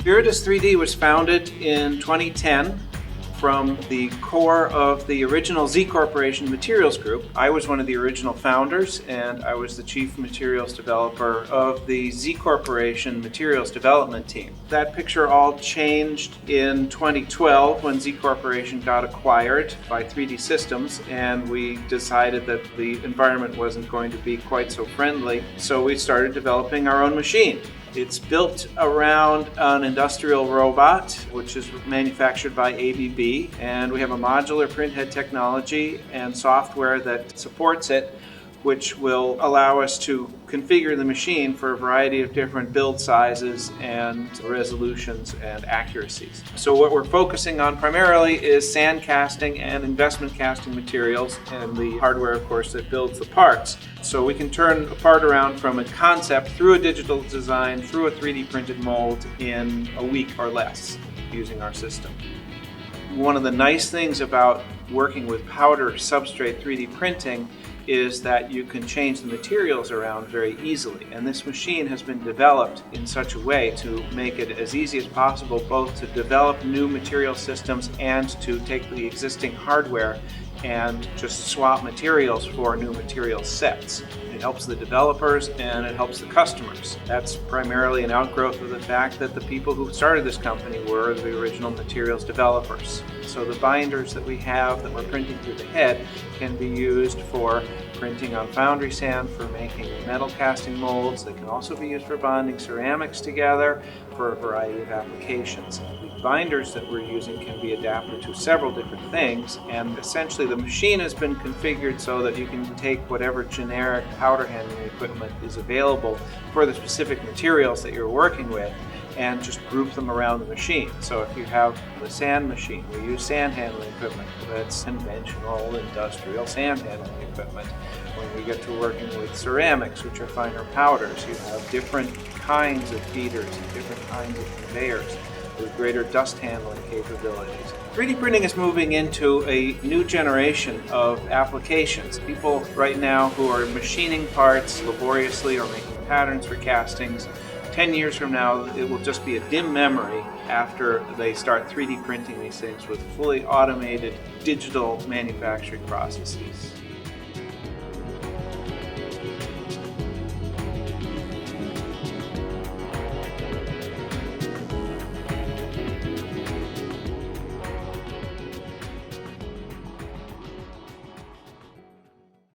Viridis3D was founded in 2010 from the core of the original Z Corporation Materials Group. I was one of the original founders, and I was the chief materials developer of the Z Corporation Materials Development Team. That picture all changed in 2012 when Z Corporation got acquired by 3D Systems, and we decided that the environment wasn't going to be quite so friendly, so we started developing our own machine. It's built around an industrial robot, which is manufactured by ABB, and we have a modular printhead technology and software that supports it, which will allow us to configure the machine for a variety of different build sizes and resolutions and accuracies. So what we're focusing on primarily is sand casting and investment casting materials, and the hardware, of course, that builds the parts. So we can turn a part around from a concept through a digital design, through a 3D printed mold in a week or less using our system. One of the nice things about working with powder substrate 3D printing is that you can change the materials around very easily, and this machine has been developed in such a way to make it as easy as possible both to develop new material systems and to take the existing hardware and just swap materials for new material sets. It helps the developers and it helps the customers. That's primarily an outgrowth of the fact that the people who started this company were the original materials developers. So the binders that we have that we're printing through the head can be used for printing on foundry sand, for making metal casting molds. They can also be used for bonding ceramics together for a variety of applications. The binders that we're using can be adapted to several different things, and essentially the machine has been configured so that you can take whatever generic powder handling equipment is available for the specific materials that you're working with and just group them around the machine. So if you have the sand machine, we use sand handling equipment that's conventional industrial sand handling equipment. When we get to working with ceramics, which are finer powders, you have different kinds of feeders and different kinds of conveyors with greater dust handling capabilities. 3D printing is moving into a new generation of applications. People right now who are machining parts laboriously or making patterns for castings, 10 years from now, it will just be a dim memory after they start 3D printing these things with fully automated digital manufacturing processes.